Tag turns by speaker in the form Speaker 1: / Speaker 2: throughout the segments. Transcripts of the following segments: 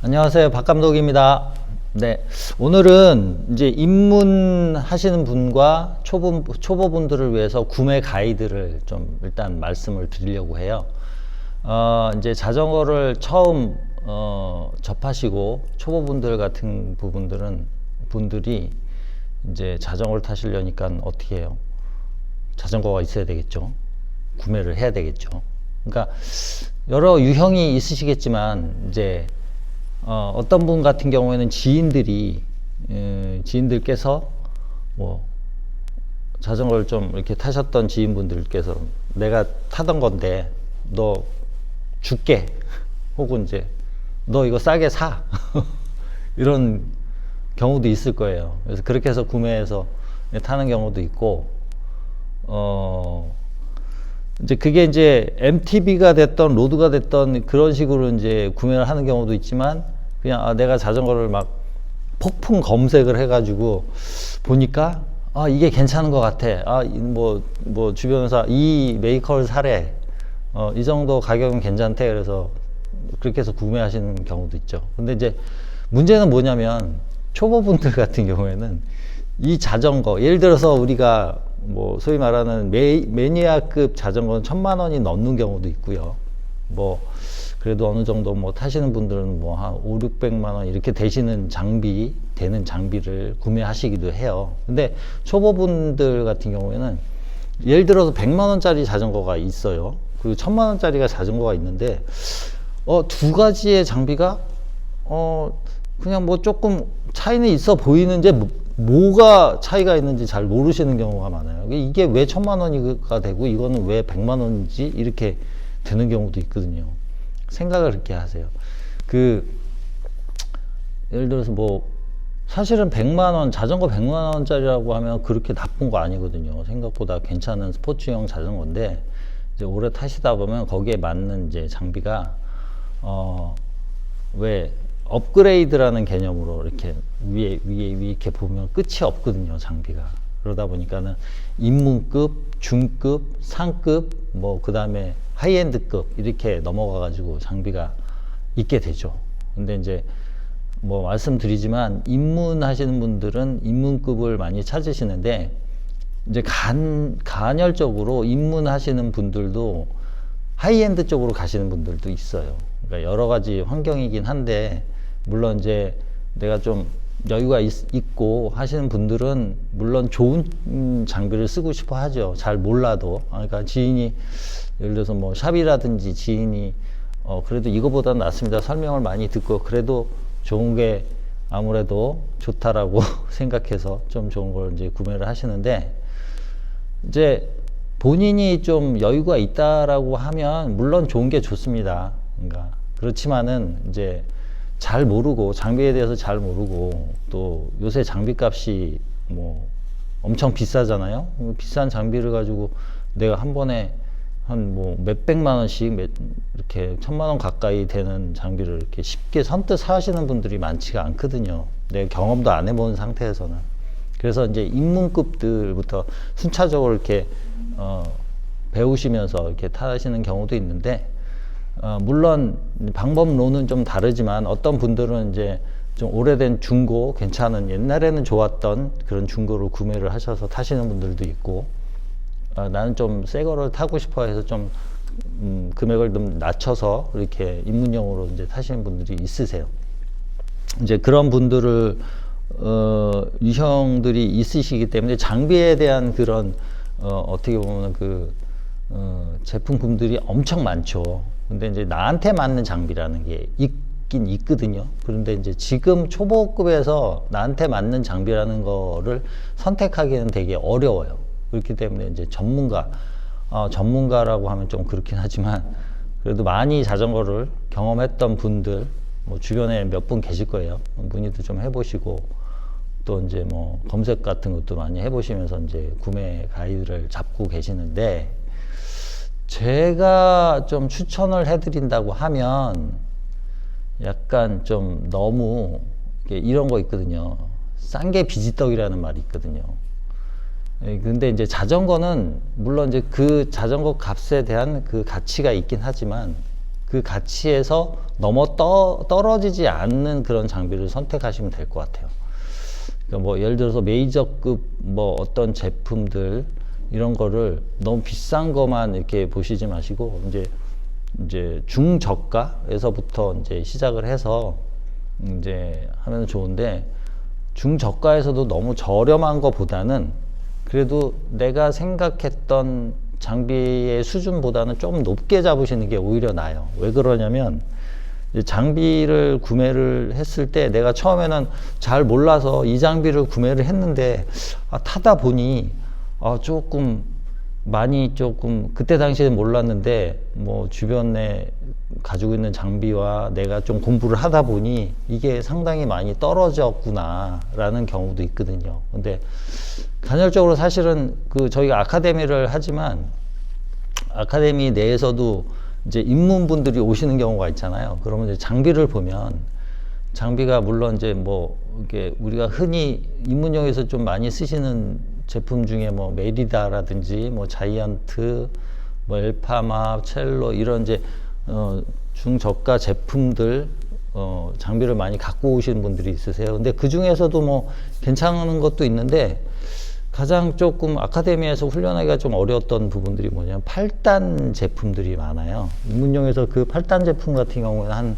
Speaker 1: 안녕하세요. 박 감독입니다. 네. 오늘은 이제 입문하시는 분과 초보분들을 위해서 구매 가이드를 좀 일단 말씀을 드리려고 해요. 이제 자전거를 처음, 접하시고 초보분들 같은 분들이 이제 자전거를 타시려니까 어떻게 해요? 자전거가 있어야 되겠죠. 구매를 해야 되겠죠. 그러니까 여러 유형이 있으시겠지만 이제 어떤 분 같은 경우에는 지인들께서 뭐 자전거를 좀 이렇게 타셨던 지인분들께서 내가 타던 건데 너 줄게, 혹은 이제 너 이거 싸게 사 이런 경우도 있을 거예요. 그래서 그렇게 해서 구매해서 타는 경우도 있고, 이제 그게 이제 MTB가 됐던 로드가 됐던 그런 식으로 이제 구매를 하는 경우도 있지만, 그냥 내가 자전거를 막 폭풍 검색을 해가지고 보니까 이게 괜찮은 것 같아. 뭐 주변에서 이 메이커를 사래. 이 정도 가격은 괜찮대. 그래서 그렇게 해서 구매하시는 경우도 있죠. 근데 이제 문제는 뭐냐면, 초보분들 같은 경우에는 이 자전거, 예를 들어서 우리가 뭐 소위 말하는 매니아급 자전거는 1000만 원이 넘는 경우도 있고요. 뭐 그래도 어느 정도 뭐 타시는 분들은 뭐 한 500~600만 원 이렇게 되는 장비를 구매하시기도 해요. 근데 초보분들 같은 경우에는 예를 들어서 100만 원짜리 자전거가 있어요. 그리고 1000만 원짜리가 자전거가 있는데 두 가지의 장비가 그냥 뭐 조금 차이는 있어 보이는데 뭐가 차이가 있는지 잘 모르시는 경우가 많아요. 이게 왜 1000만 원이가 되고 이거는 왜 100만 원인지 이렇게 되는 경우도 있거든요. 생각을 그렇게 하세요. 예를 들어서 뭐 사실은 100만 원, 자전거 100만 원짜리라고 하면 그렇게 나쁜 거 아니거든요. 생각보다 괜찮은 스포츠용 자전거인데, 이제 오래 타시다 보면 거기에 맞는 이제 장비가 왜 업그레이드라는 개념으로 이렇게 위에 이렇게 보면 끝이 없거든요, 장비가. 그러다 보니까는 입문급, 중급, 상급, 뭐 그 다음에 하이엔드급 이렇게 넘어가 가지고 장비가 있게 되죠. 근데 이제 뭐 말씀드리지만, 입문하시는 분들은 입문급을 많이 찾으시는데, 이제 간헐적으로 입문하시는 분들도 하이엔드 쪽으로 가시는 분들도 있어요. 그러니까 여러 가지 환경이긴 한데, 물론 이제 내가 좀 여유가 있고 하시는 분들은 물론 좋은 장비를 쓰고 싶어 하죠. 잘 몰라도. 그러니까 지인이, 예를 들어서 뭐 샵이라든지 지인이 그래도 이거보다 낫습니다, 설명을 많이 듣고, 그래도 좋은 게 아무래도 좋다라고 생각해서 좀 좋은 걸 이제 구매를 하시는데, 이제 본인이 좀 여유가 있다라고 하면 물론 좋은 게 좋습니다. 그러니까 그렇지만은 이제 잘 모르고, 장비에 대해서 잘 모르고, 또 요새 장비값이 뭐 엄청 비싸잖아요. 비싼 장비를 가지고 내가 한 번에 한 뭐 몇백만 원씩 이렇게 1000만 원 가까이 되는 장비를 이렇게 쉽게 선뜻 사시는 분들이 많지가 않거든요. 내 경험도 안 해본 상태에서는. 그래서 이제 입문급들부터 순차적으로 이렇게 배우시면서 이렇게 타시는 경우도 있는데, 물론 방법론은 좀 다르지만, 어떤 분들은 이제 좀 오래된 중고, 괜찮은, 옛날에는 좋았던 그런 중고를 구매를 하셔서 타시는 분들도 있고, 나는 좀 새 거를 타고 싶어 해서 좀 금액을 좀 낮춰서 이렇게 입문용으로 이제 타시는 분들이 있으세요. 이제 그런 분들을 유형들이 있으시기 때문에 장비에 대한 그런 어떻게 보면 제품군들이 엄청 많죠. 근데 이제 나한테 맞는 장비라는 게 있긴 있거든요. 그런데 이제 지금 초보급에서 나한테 맞는 장비라는 거를 선택하기는 되게 어려워요. 그렇기 때문에 이제 전문가라고 하면 좀 그렇긴 하지만, 그래도 많이 자전거를 경험했던 분들, 뭐 주변에 몇 분 계실 거예요. 문의도 좀 해보시고, 또 이제 뭐 검색 같은 것도 많이 해보시면서 이제 구매 가이드를 잡고 계시는데, 제가 좀 추천을 해드린다고 하면 약간 좀 너무 이런 거 있거든요. 싼 게 비지떡이라는 말이 있거든요. 근데 이제 자전거는 물론 이제 그 자전거 값에 대한 그 가치가 있긴 하지만, 그 가치에서 넘어 떨어지지 않는 그런 장비를 선택하시면 될 것 같아요. 그러니까 뭐 예를 들어서 메이저급 뭐 어떤 제품들 이런 거를 너무 비싼 것만 이렇게 보시지 마시고 이제 중저가에서부터 이제 시작을 해서 이제 하면 좋은데, 중저가에서도 너무 저렴한 것보다는 그래도 내가 생각했던 장비의 수준보다는 좀 높게 잡으시는 게 오히려 나아요. 왜 그러냐면 장비를 구매를 했을 때 내가 처음에는 잘 몰라서 이 장비를 구매를 했는데 타다 보니 조금 많이 조금 그때 당시에는 몰랐는데 뭐 주변에 가지고 있는 장비와 내가 좀 공부를 하다 보니 이게 상당히 많이 떨어졌구나 라는 경우도 있거든요. 근데 간헐적으로 사실은 저희가 아카데미를 하지만 아카데미 내에서도 이제 입문분들이 오시는 경우가 있잖아요. 그러면 이제 장비를 보면 장비가 물론 이제 뭐 이게 우리가 흔히 입문용에서 좀 많이 쓰시는 제품 중에 뭐 메리다라든지 뭐 자이언트, 뭐 엘파마, 첼로 이런 이제 중저가 제품들 장비를 많이 갖고 오시는 분들이 있으세요. 근데 그 중에서도 뭐 괜찮은 것도 있는데 가장 조금 아카데미에서 훈련하기가 좀 어려웠던 부분들이 뭐냐면 8단 제품들이 많아요. 입문용에서 그 8단 제품 같은 경우에는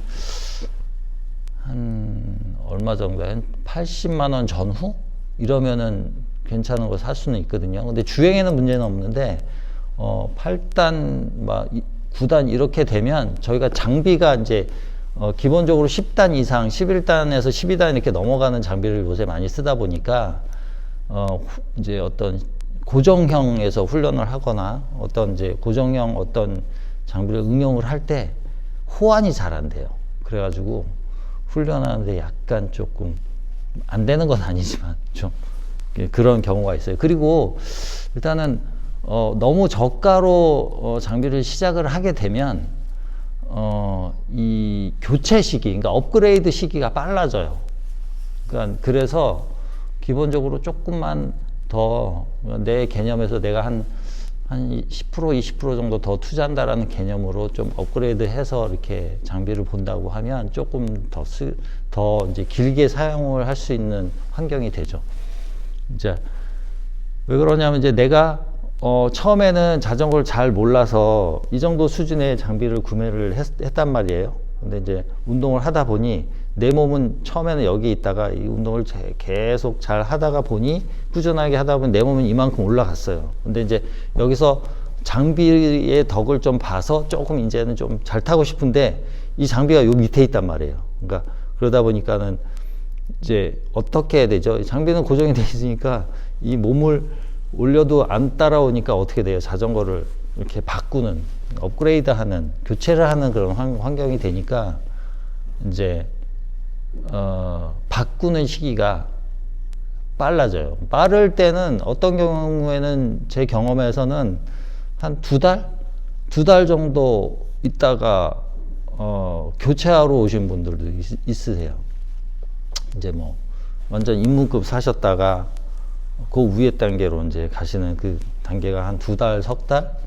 Speaker 1: 한 얼마 정도, 한 80만 원 전후 이러면은 괜찮은 거 살 수는 있거든요. 근데 주행에는 문제는 없는데 8단, 9단 이렇게 되면 저희가 장비가 이제 기본적으로 10단 이상, 11단에서 12단 이렇게 넘어가는 장비를 요새 많이 쓰다 보니까 이제 어떤 고정형에서 훈련을 하거나 어떤 이제 고정형 어떤 장비를 응용을 할 때 호환이 잘 안 돼요. 그래가지고 훈련하는데 약간 조금 안 되는 건 아니지만 좀 그런 경우가 있어요. 그리고 일단은 너무 저가로 장비를 시작을 하게 되면 이 교체 시기, 그러니까 업그레이드 시기가 빨라져요. 그러니까 그래서 기본적으로 조금만 더 내 개념에서 내가 한 10%, 20% 정도 더 투자한다라는 개념으로 좀 업그레이드 해서 이렇게 장비를 본다고 하면 조금 더 이제 길게 사용을 할 수 있는 환경이 되죠. 이제 왜 그러냐면 이제 내가 처음에는 자전거를 잘 몰라서 이 정도 수준의 장비를 구매를 했단 말이에요. 근데 이제 운동을 하다 보니 내 몸은 처음에는 여기 있다가 이 운동을 계속 잘 하다가 보니 꾸준하게 하다 보니 내 몸은 이만큼 올라갔어요. 근데 이제 여기서 장비의 덕을 좀 봐서 조금 이제는 좀 잘 타고 싶은데 이 장비가 요 밑에 있단 말이에요. 그러니까 그러다 보니까는 이제 어떻게 해야 되죠? 장비는 고정이 돼 있으니까 이 몸을 올려도 안 따라오니까 어떻게 돼요? 자전거를 이렇게 바꾸는, 업그레이드 하는, 교체를 하는 그런 환경이 되니까 이제 바꾸는 시기가 빨라져요. 빠를 때는 어떤 경우에는 제 경험에서는 한 두 달 정도 있다가 교체하러 오신 분들도 있으세요. 이제 뭐 완전 입문급 사셨다가 그 위에 단계로 이제 가시는 그 단계가 한 2달, 석 달,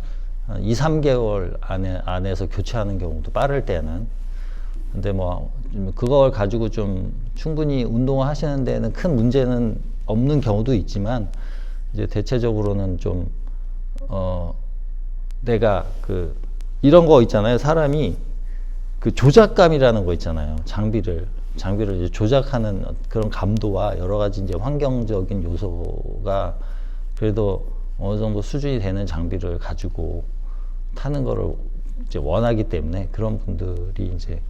Speaker 1: 2, 3개월 안에서 교체하는 경우도 빠를 때는. 근데 뭐 그걸 가지고 좀 충분히 운동을 하시는 데는 큰 문제는 없는 경우도 있지만 이제 대체적으로는 좀 내가 이런 거 있잖아요. 사람이 조작감이라는 거 있잖아요. 장비를 이제 조작하는 그런 감도와 여러 가지 이제 환경적인 요소가 그래도 어느 정도 수준이 되는 장비를 가지고 타는 거를 이제 원하기 때문에 그런 분들이 이제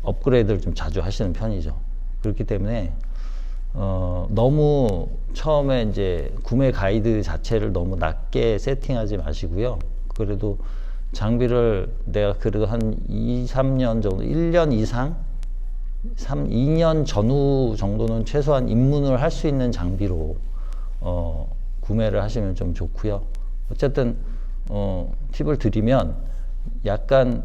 Speaker 1: 업그레이드를 좀 자주 하시는 편이죠. 그렇기 때문에 너무 처음에 이제 구매 가이드 자체를 너무 낮게 세팅하지 마시고요. 그래도 장비를 내가 그래도 한 2, 3년 정도, 1년 이상, 2년 전후 정도는 최소한 입문을 할 수 있는 장비로 구매를 하시면 좀 좋고요. 어쨌든 팁을 드리면 약간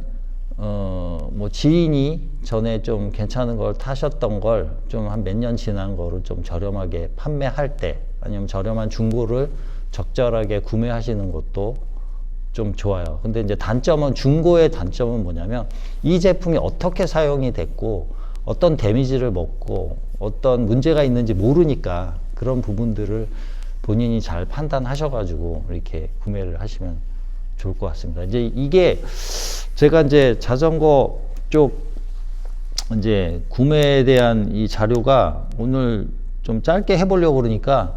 Speaker 1: 뭐 지인이 전에 좀 괜찮은 걸 타셨던 걸 좀 한 몇 년 지난 거를 좀 저렴하게 판매할 때 아니면 저렴한 중고를 적절하게 구매하시는 것도 좀 좋아요. 근데 이제 단점은, 중고의 단점은 뭐냐면 이 제품이 어떻게 사용이 됐고 어떤 데미지를 먹고 어떤 문제가 있는지 모르니까 그런 부분들을 본인이 잘 판단하셔가지고 이렇게 구매를 하시면 좋을 것 같습니다. 이제 이게 제가 이제 자전거 쪽 이제 구매에 대한 이 자료가 오늘 좀 짧게 해보려고 그러니까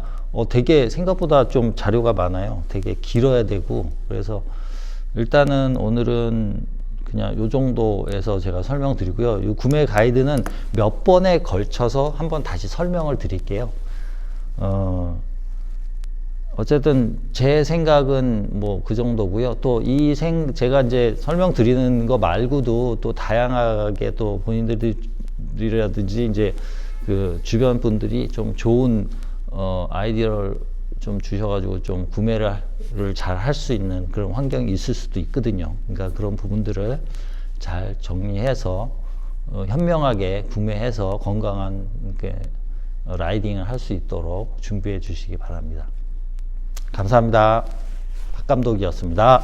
Speaker 1: 되게 생각보다 좀 자료가 많아요. 되게 길어야 되고, 그래서 일단은 오늘은 그냥 요 정도에서 제가 설명드리고요. 이 구매 가이드는 몇 번에 걸쳐서 한번 다시 설명을 드릴게요. 어쨌든 제 생각은 뭐 그 정도고요. 또 제가 이제 설명드리는 거 말고도 또 다양하게 또 본인들이라든지 이제 그 주변 분들이 좀 좋은 아이디어를 좀 주셔가지고 좀 구매를 잘 할 수 있는 그런 환경이 있을 수도 있거든요. 그러니까 그런 부분들을 잘 정리해서 현명하게 구매해서 건강한 이렇게 라이딩을 할 수 있도록 준비해 주시기 바랍니다. 감사합니다. 박 감독이었습니다.